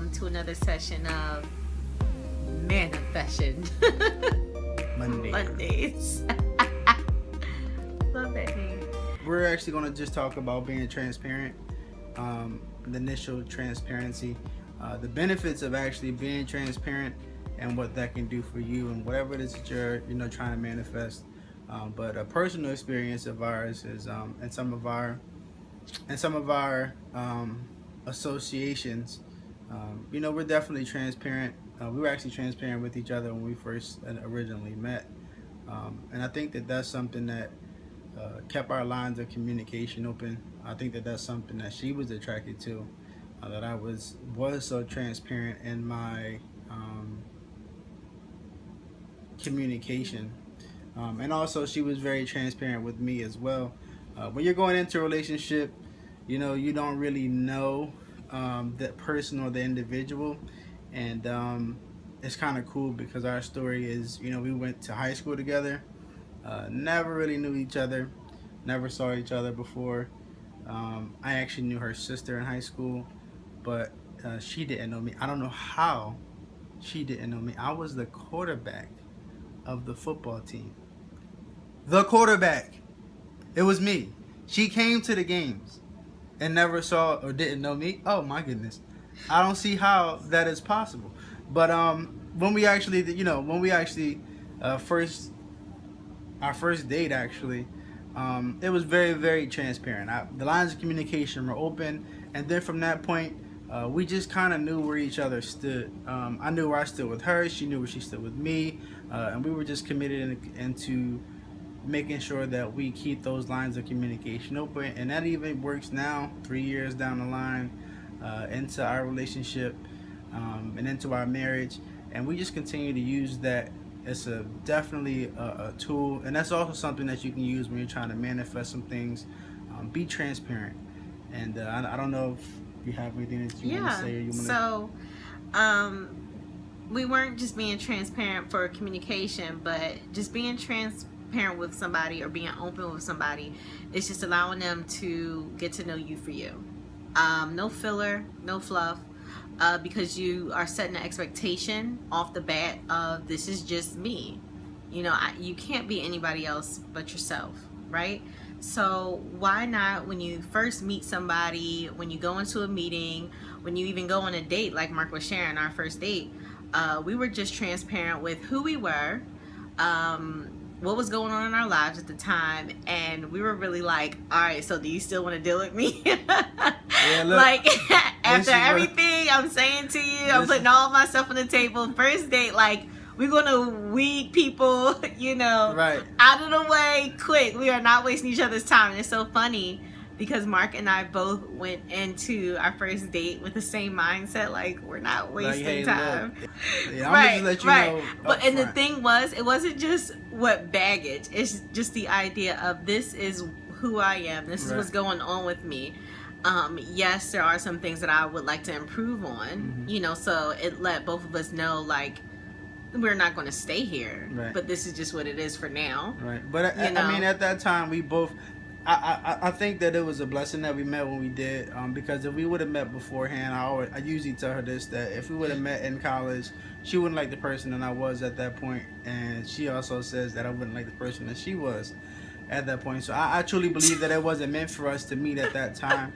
welcome to another session of Manifestation Mondays. Love that name. We're actually going to just talk about being transparent, the initial transparency, the benefits of actually being transparent, and what that can do for you and whatever it is that you're trying to manifest. But a personal experience of ours is and some of our associations, we're definitely transparent. We were actually transparent with each other when we first originally met, and I think that that's something that kept our lines of communication open. I think that that's something that she was attracted to, that I was so transparent in my communication, and also she was very transparent with me as well. When you're going into a relationship, you don't really know that person or the individual, and it's kind of cool because our story is, we went to high school together, never really knew each other, never saw each other before. I actually knew her sister in high school, but she didn't know me. I don't know how she didn't know me. I was the quarterback of the football team. The quarterback. It was me. She came to the games and never saw or didn't know me. Oh my goodness. I don't see how that is possible. But when we actually, our first date actually, it was very, very transparent. The lines of communication were open, and then from that point, we just kind of knew where each other stood. I knew where I stood with her. She knew where she stood with me, and we were just committed into making sure that we keep those lines of communication open. And that even works now, 3 years down the line, into our relationship, and into our marriage. And we just continue to use that. It's definitely a tool, and that's also something that you can use when you're trying to manifest some things. Be transparent. And I don't know if you have anything that you want to say, or you want to. We weren't just being transparent for communication, but just being transparent with somebody or being open with somebody. It's just allowing them to get to know you for you. No filler, no fluff. Because you are setting an expectation off the bat of, this is just me. You can't be anybody else but yourself, right? So why not, when you first meet somebody, when you go into a meeting, when you even go on a date, like Mark was sharing, our first date, we were just transparent with who we were, what was going on in our lives at the time, and we were really like, all right, so do you still want to deal with me? Yeah, look, like, after everything I'm saying to you, I'm putting all myself on the table. First date, like, we're gonna weed people, right, out of the way quick. We are not wasting each other's time. And it's so funny because Mark and I both went into our first date with the same mindset, like, we're not wasting time. Yeah, I'm just let you know. But and the thing was, it wasn't just what baggage. It's just the idea of, this is who I am. This is what's going on with me. Yes, there are some things that I would like to improve on. So it let both of us know, like, we're not going to stay here, but this is just what it is for now. Right. But I mean, at that time, we both. I think that it was a blessing that we met when we did, because if we would have met beforehand, I usually tell her this, that if we would have met in college, she wouldn't like the person that I was at that point, and she also says that I wouldn't like the person that she was at that point. So I truly believe that it wasn't meant for us to meet at that time.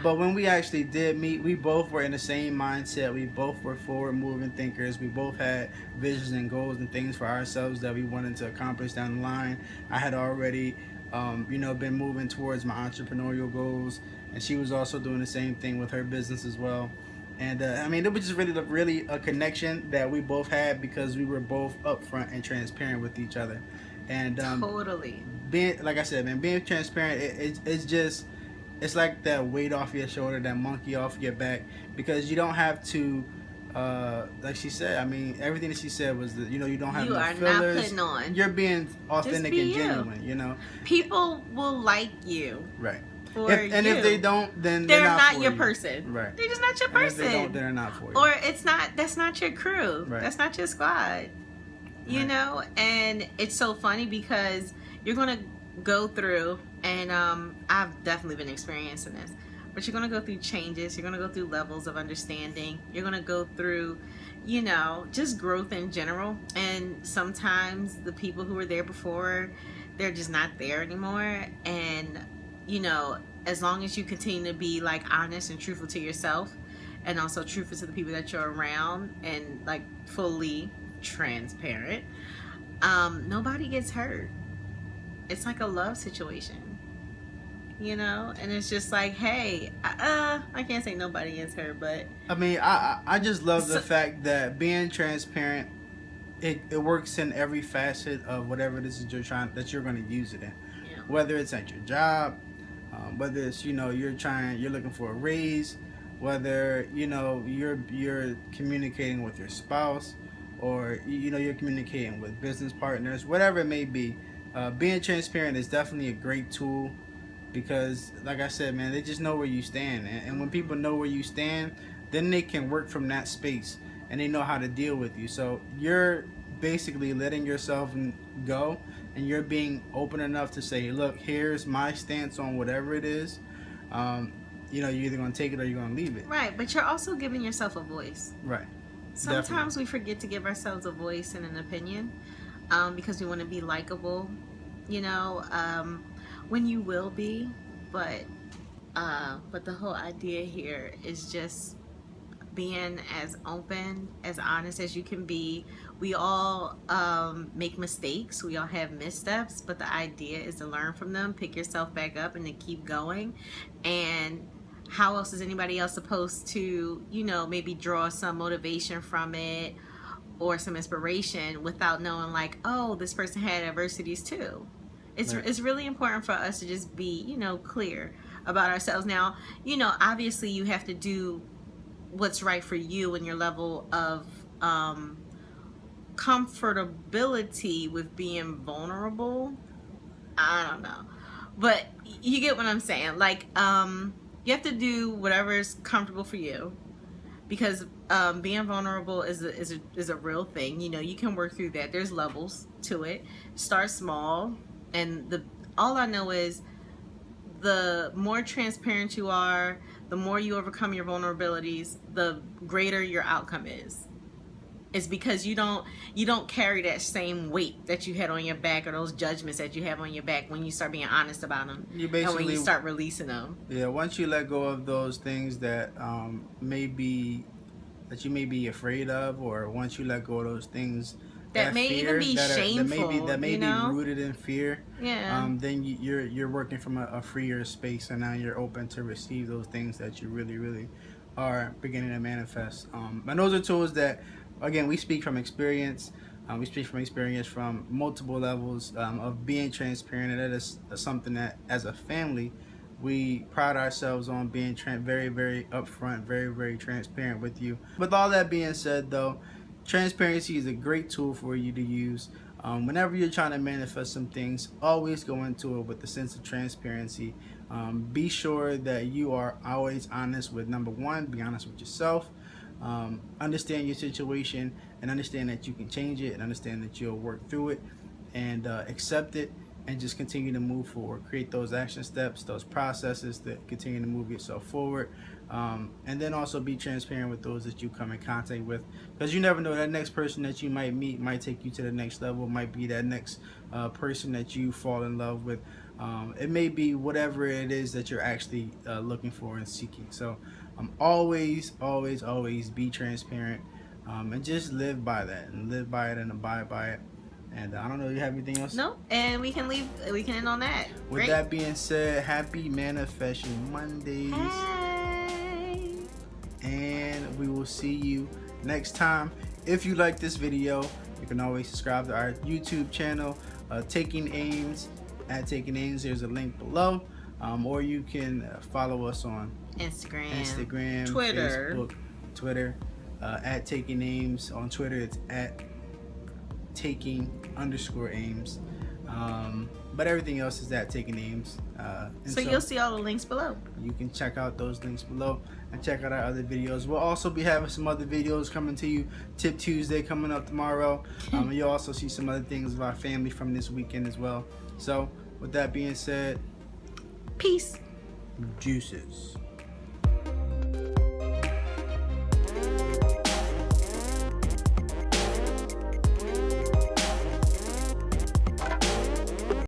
But when we actually did meet, we both were in the same mindset. We both were forward-moving thinkers. We both had visions and goals and things for ourselves that we wanted to accomplish down the line. I had already been moving towards my entrepreneurial goals, and she was also doing the same thing with her business as well. And I mean, it was just really a connection that we both had because we were both upfront and transparent with each other. And totally, being, like I said, man, being transparent, it's like that weight off your shoulder, that monkey off your back, because you don't have to. Like she said, I mean, everything that she said was that, you don't have no fillers. You are not putting on. You're being authentic and genuine, People will like you. Right. If they don't, then they're not your you. person. Right. They're just not your person. And if they don't, they're not for you. Or that's not your crew. Right. That's not your squad. You know? And it's so funny because you're going to go through, and I've definitely been experiencing this. but you're going to go through changes. You're going to go through levels of understanding. You're going to go through, you know, just growth in general. And sometimes the people who were there before, they're just not there anymore. And, you know, as long as you continue to be like honest and truthful to yourself, and also truthful to the people that you're around, and like fully transparent, nobody gets hurt. It's like a love situation, you know. And it's just like, hey, I can't say nobody gets hurt, but I mean, I just love the fact that being transparent, it works in every facet of whatever it is that you're going to use it in. Yeah. Whether it's at your job, whether it's, you know, you're looking for a raise, whether, you know, you're communicating with your spouse, or, you know, you're communicating with business partners, whatever it may be. Being transparent is definitely a great tool, because like I said, man, they just know where you stand. And when people know where you stand, then they can work from that space, and they know how to deal with you. So you're basically letting yourself go, and you're being open enough to say, look, here's my stance on whatever it is. You know, you're either going to take it or you're going to leave it. Right, but you're also giving yourself a voice. Right. Sometimes Definitely. we forget to give ourselves a voice and an opinion, because we want to be likable, you know, when you will be, but the whole idea here is just being as open, as honest as you can be. We all make mistakes, we all have missteps, but the idea is to learn from them, pick yourself back up, and to keep going. And how else is anybody else supposed to, you know, maybe draw some motivation from it or some inspiration without knowing, like, oh, this person had adversities too. It's really important for us to just be, you know, clear about ourselves. Now, you know, obviously you have to do what's right for you and your level of comfortability with being vulnerable. I don't know, but you get what I'm saying. Like, you have to do whatever is comfortable for you, because being vulnerable is a real thing. You know, you can work through that. There's levels to it. Start small, and all I know is the more transparent you are, the more you overcome your vulnerabilities, the greater your outcome is. It's because you don't carry that same weight that you had on your back, or those judgments that you have on your back, when you start being honest about them, and when you start releasing them. Yeah, once you let go of those things that you may be afraid of, or once you let go of those things that may even be shameful, that may you know? be rooted in fear. Yeah. Then you're working from a freer space, and now you're open to receive those things that you really, really are beginning to manifest. And those are tools that, again, we speak from experience. We speak from experience from multiple levels of being transparent, and that is something that, as a family, we pride ourselves on being very, very upfront, very, very transparent with you. With all that being said, though, transparency is a great tool for you to use. Whenever you're trying to manifest some things, always go into it with a sense of transparency. Be sure that you are always honest with, number one, be honest with yourself. Understand your situation, and understand that you can change it, and understand that you'll work through it, and accept it, and just continue to move forward. Create those action steps, those processes that continue to move yourself forward. And then also be transparent with those that you come in contact with, because you never know, that next person that you might meet might take you to the next level, might be that next person that you fall in love with. It may be whatever it is that you're actually looking for and seeking. So always be transparent, and just live by that, and live by it, and abide by it. And I don't know, you have anything else? No, and we can end on that. With Great. that being said, happy Manifestation Mondays. Hey. And we will see you next time. If you like this video, you can always subscribe to our YouTube channel, Taking Aims, at Taking Aims. There's a link below. Or you can follow us on Instagram, Twitter, Facebook, Twitter, at Taking Aims. On Twitter, it's at Taking_Aims. But everything else is at Taking Aims. So you'll see all the links below. You can check out those links below, and check out our other videos. We'll also be having some other videos coming to you. Tip Tuesday coming up tomorrow. You'll also see some other things of our family from this weekend as well. So with that being said, Peace. Juices.